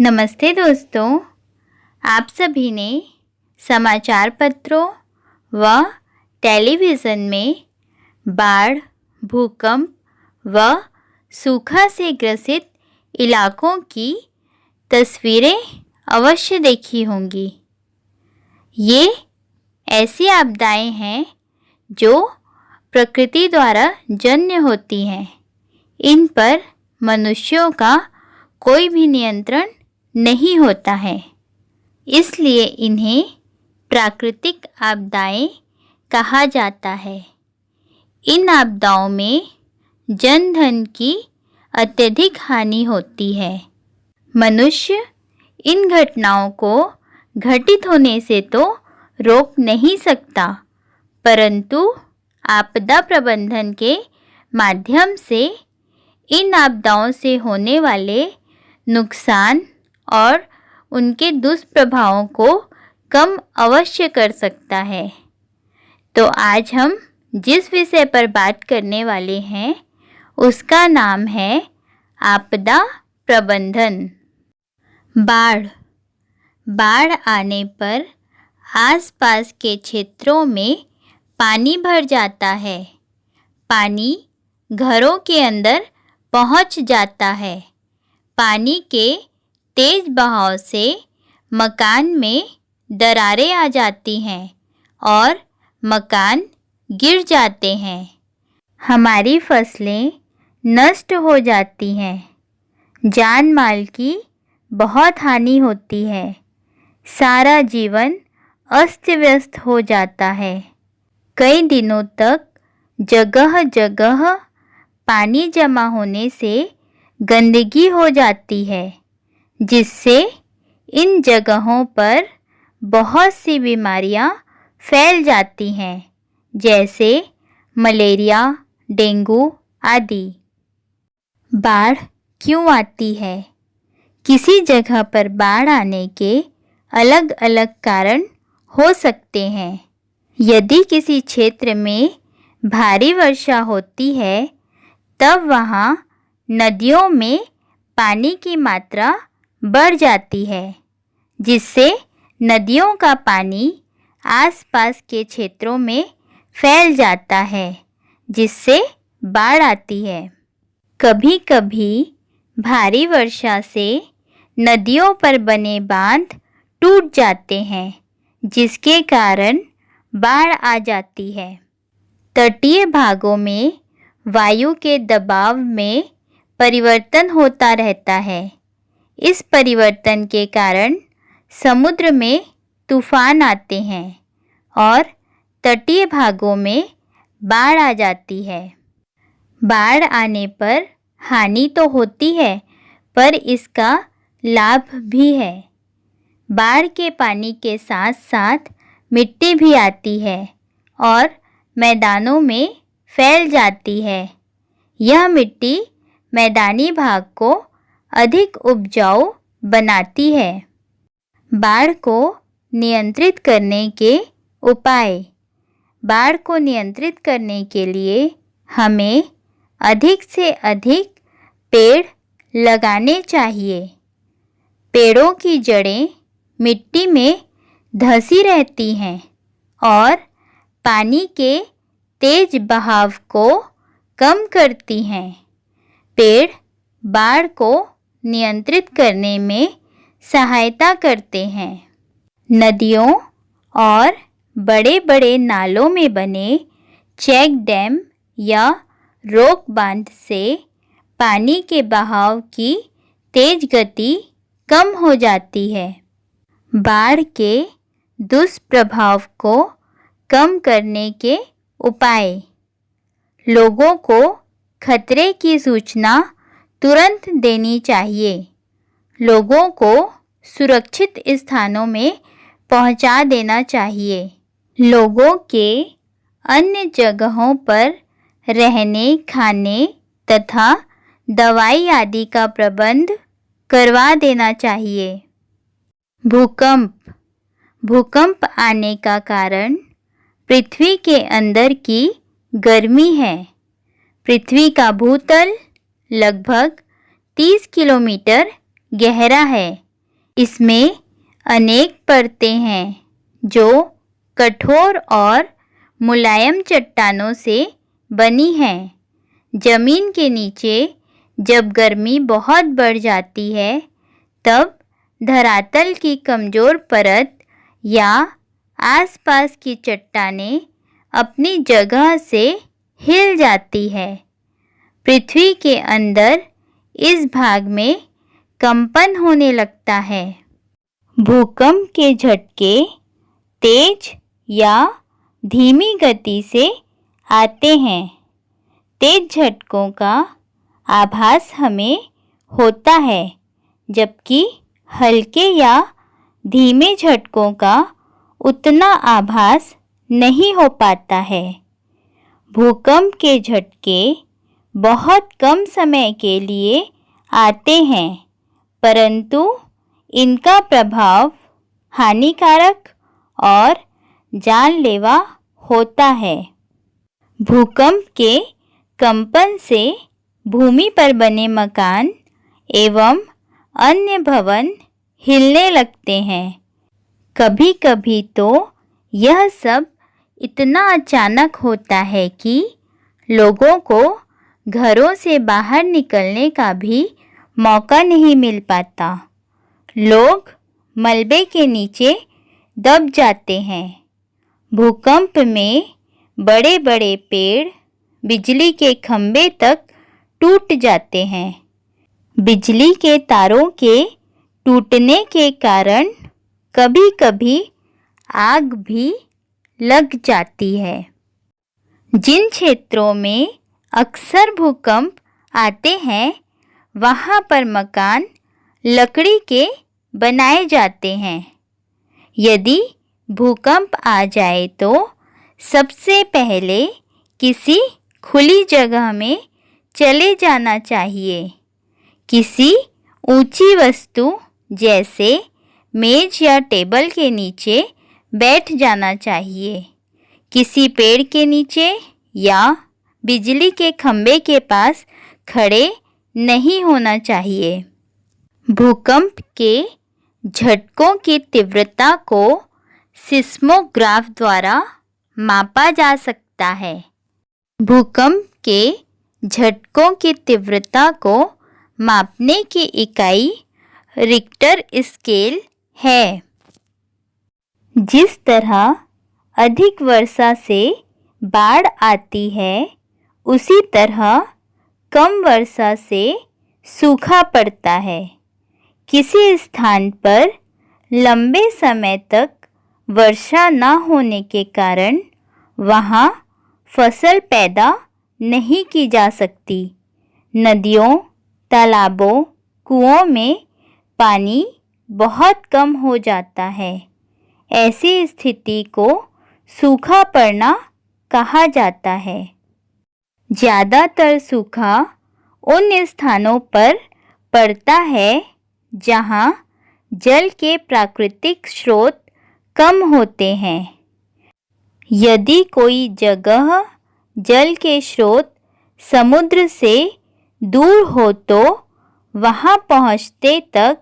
नमस्ते दोस्तों, आप सभी ने समाचार पत्रों व टेलीविज़न में बाढ़, भूकंप व सूखा से ग्रसित इलाकों की तस्वीरें अवश्य देखी होंगी। ये ऐसी आपदाएं हैं जो प्रकृति द्वारा जन्य होती हैं। इन पर मनुष्यों का कोई भी नियंत्रण नहीं होता है, इसलिए इन्हें प्राकृतिक आपदाएं कहा जाता है। इन आपदाओं में जन धन की अत्यधिक हानि होती है। मनुष्य इन घटनाओं को घटित होने से तो रोक नहीं सकता, परंतु आपदा प्रबंधन के माध्यम से इन आपदाओं से होने वाले नुकसान और उनके दुष्प्रभावों को कम अवश्य कर सकता है। तो आज हम जिस विषय पर बात करने वाले हैं उसका नाम है आपदा प्रबंधन। बाढ़ आने पर आसपास के क्षेत्रों में पानी भर जाता है। पानी घरों के अंदर पहुंच जाता है। पानी के तेज बहाव से मकान में दरारें आ जाती हैं और मकान गिर जाते हैं। हमारी फसलें नष्ट हो जाती हैं। जान माल की बहुत हानि होती है। सारा जीवन अस्त व्यस्त हो जाता है। कई दिनों तक जगह जगह पानी जमा होने से गंदगी हो जाती है, जिससे इन जगहों पर बहुत सी बीमारियां फैल जाती हैं, जैसे मलेरिया, डेंगू आदि। बाढ़ क्यों आती है? किसी जगह पर बाढ़ आने के अलग अलग कारण हो सकते हैं। यदि किसी क्षेत्र में भारी वर्षा होती है, तब वहाँ नदियों में पानी की मात्रा बढ़ जाती है, जिससे नदियों का पानी आसपास के क्षेत्रों में फैल जाता है, जिससे बाढ़ आती है। कभी कभी भारी वर्षा से नदियों पर बने बांध टूट जाते हैं, जिसके कारण बाढ़ आ जाती है। तटीय भागों में वायु के दबाव में परिवर्तन होता रहता है। इस परिवर्तन के कारण समुद्र में तूफान आते हैं और तटीय भागों में बाढ़ आ जाती है। बाढ़ आने पर हानि तो होती है, पर इसका लाभ भी है। बाढ़ के पानी के साथ साथ मिट्टी भी आती है और मैदानों में फैल जाती है। यह मिट्टी मैदानी भाग को अधिक उपजाऊ बनाती है। बाढ़ को नियंत्रित करने के उपाय। बाढ़ को नियंत्रित करने के लिए हमें अधिक से अधिक पेड़ लगाने चाहिए। पेड़ों की जड़ें मिट्टी में धंसी रहती हैं और पानी के तेज बहाव को कम करती हैं। पेड़ बाढ़ को नियंत्रित करने में सहायता करते हैं। नदियों और बड़े बड़े नालों में बने चेक डैम या रोक बांध से पानी के बहाव की तेज गति कम हो जाती है। बाढ़ के दुष्प्रभाव को कम करने के उपाय। लोगों को खतरे की सूचना तुरंत देनी चाहिए। लोगों को सुरक्षित स्थानों में पहुंचा देना चाहिए। लोगों के अन्य जगहों पर रहने, खाने तथा दवाई आदि का प्रबंध करवा देना चाहिए। भूकंप आने का कारण पृथ्वी के अंदर की गर्मी है। पृथ्वी का भूतल लगभग 30 किलोमीटर गहरा है, इसमें अनेक परतें हैं जो कठोर और मुलायम चट्टानों से बनी हैं। जमीन के नीचे जब गर्मी बहुत बढ़ जाती है तब धरातल की कमज़ोर परत या आसपास की चट्टानें अपनी जगह से हिल जाती है। पृथ्वी के अंदर इस भाग में कंपन होने लगता है। भूकंप के झटके तेज या धीमी गति से आते हैं। तेज झटकों का आभास हमें होता है, जबकि हल्के या धीमे झटकों का उतना आभास नहीं हो पाता है। भूकंप के झटके बहुत कम समय के लिए आते हैं, परंतु इनका प्रभाव हानिकारक और जानलेवा होता है। भूकंप के कंपन से भूमि पर बने मकान एवं अन्य भवन हिलने लगते हैं। कभी कभी तो यह सब इतना अचानक होता है कि लोगों को घरों से बाहर निकलने का भी मौका नहीं मिल पाता। लोग मलबे के नीचे दब जाते हैं। भूकंप में बड़े बड़े पेड़, बिजली के खंभे तक टूट जाते हैं। बिजली के तारों के टूटने के कारण कभी कभी आग भी लग जाती है। जिन क्षेत्रों में अक्सर भूकंप आते हैं वहाँ पर मकान लकड़ी के बनाए जाते हैं। यदि भूकंप आ जाए तो सबसे पहले किसी खुली जगह में चले जाना चाहिए। किसी ऊंची वस्तु जैसे मेज या टेबल के नीचे बैठ जाना चाहिए। किसी पेड़ के नीचे या बिजली के खंभे के पास खड़े नहीं होना चाहिए। भूकंप के झटकों की तीव्रता को सिस्मोग्राफ द्वारा मापा जा सकता है। भूकंप के झटकों की तीव्रता को मापने की इकाई रिक्टर स्केल है। जिस तरह अधिक वर्षा से बाढ़ आती है, उसी तरह कम वर्षा से सूखा पड़ता है। किसी स्थान पर लंबे समय तक वर्षा न होने के कारण वहाँ फसल पैदा नहीं की जा सकती। नदियों, तालाबों, कुओं में पानी बहुत कम हो जाता है। ऐसी स्थिति को सूखा पड़ना कहा जाता है। ज़्यादातर सूखा उन स्थानों पर पड़ता है जहाँ जल के प्राकृतिक स्रोत कम होते हैं। यदि कोई जगह जल के स्रोत समुद्र से दूर हो तो वहाँ पहुँचते तक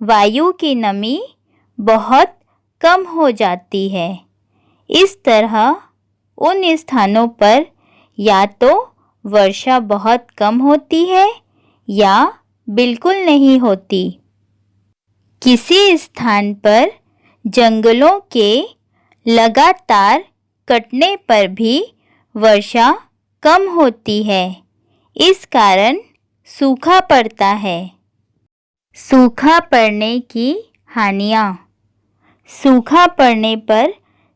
वायु की नमी बहुत कम हो जाती है। इस तरह उन स्थानों पर या तो वर्षा बहुत कम होती है या बिल्कुल नहीं होती। किसी स्थान पर जंगलों के लगातार कटने पर भी वर्षा कम होती है। इस कारण सूखा पड़ता है। सूखा पड़ने की हानियाँ। सूखा पड़ने पर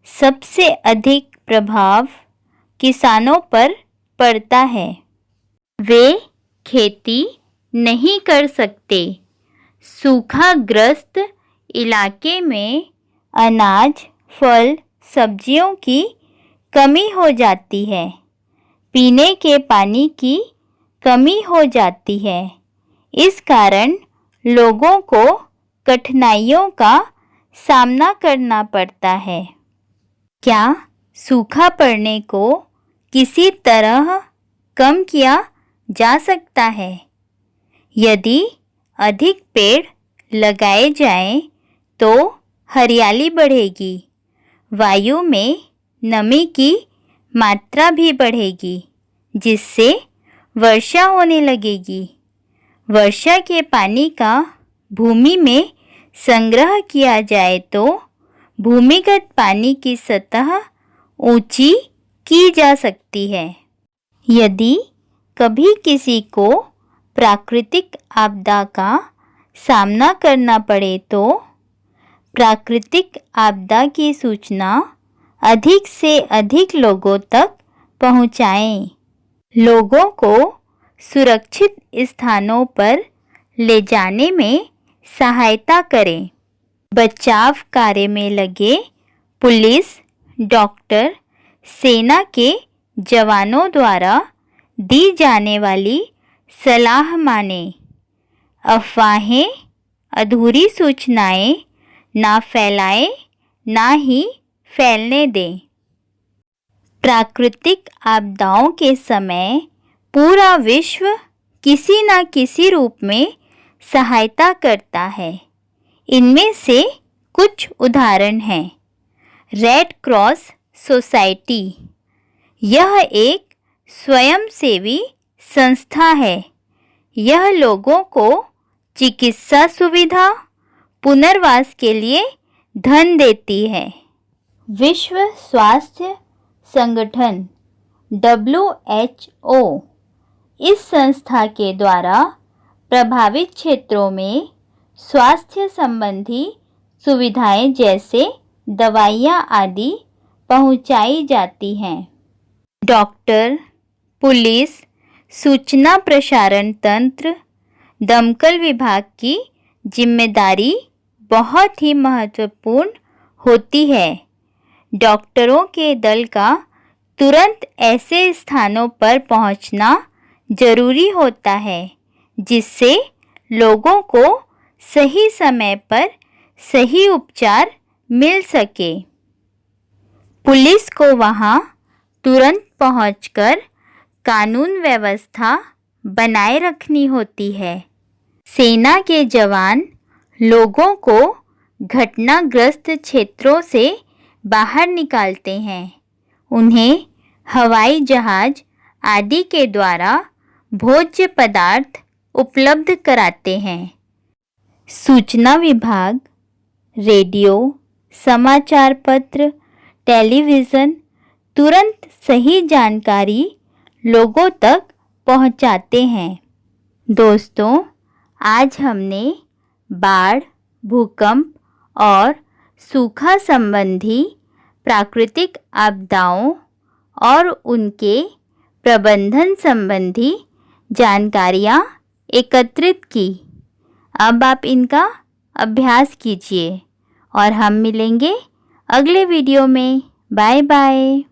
सबसे अधिक प्रभाव किसानों पर पड़ता है। वे खेती नहीं कर सकते। सूखाग्रस्त इलाके में अनाज, फल, सब्जियों की कमी हो जाती है। पीने के पानी की कमी हो जाती है। इस कारण लोगों को कठिनाइयों का सामना करना पड़ता है। क्या सूखा पड़ने को किसी तरह कम किया जा सकता है? यदि अधिक पेड़ लगाए जाएं तो हरियाली बढ़ेगी, वायु में नमी की मात्रा भी बढ़ेगी, जिससे वर्षा होने लगेगी। वर्षा के पानी का भूमि में संग्रह किया जाए तो भूमिगत पानी की सतह ऊंची की जा सकती है। यदि कभी किसी को प्राकृतिक आपदा का सामना करना पड़े तो प्राकृतिक आपदा की सूचना अधिक से अधिक लोगों तक पहुंचाएं। लोगों को सुरक्षित स्थानों पर ले जाने में सहायता करें। बचाव कार्य में लगे पुलिस, डॉक्टर, सेना के जवानों द्वारा दी जाने वाली सलाह मानें। अफवाहें, अधूरी सूचनाएं ना फैलाएं, ना ही फैलने दें। प्राकृतिक आपदाओं के समय पूरा विश्व किसी न किसी रूप में सहायता करता है। इनमें से कुछ उदाहरण हैं। रेड क्रॉस सोसाइटी, यह एक स्वयंसेवी संस्था है। यह लोगों को चिकित्सा सुविधा, पुनर्वास के लिए धन देती है। विश्व स्वास्थ्य संगठन WHO इस संस्था के द्वारा प्रभावित क्षेत्रों में स्वास्थ्य संबंधी सुविधाएं जैसे दवाइयाँ आदि पहुंचाई जाती हैं। डॉक्टर, पुलिस, सूचना प्रसारण तंत्र, दमकल विभाग की जिम्मेदारी बहुत ही महत्वपूर्ण होती है। डॉक्टरों के दल का तुरंत ऐसे स्थानों पर पहुंचना जरूरी होता है जिससे लोगों को सही समय पर सही उपचार मिल सके। पुलिस को वहां तुरंत पहुंचकर कानून व्यवस्था बनाए रखनी होती है। सेना के जवान लोगों को घटनाग्रस्त क्षेत्रों से बाहर निकालते हैं। उन्हें हवाई जहाज आदि के द्वारा भोज्य पदार्थ उपलब्ध कराते हैं। सूचना विभाग रेडियो, समाचार पत्र, टेलीविज़न तुरंत सही जानकारी लोगों तक पहुंचाते हैं। दोस्तों, आज हमने बाढ़, भूकंप और सूखा संबंधी प्राकृतिक आपदाओं और उनके प्रबंधन संबंधी जानकारियाँ एकत्रित की। अब आप इनका अभ्यास कीजिए और हम मिलेंगे अगले वीडियो में। Bye bye.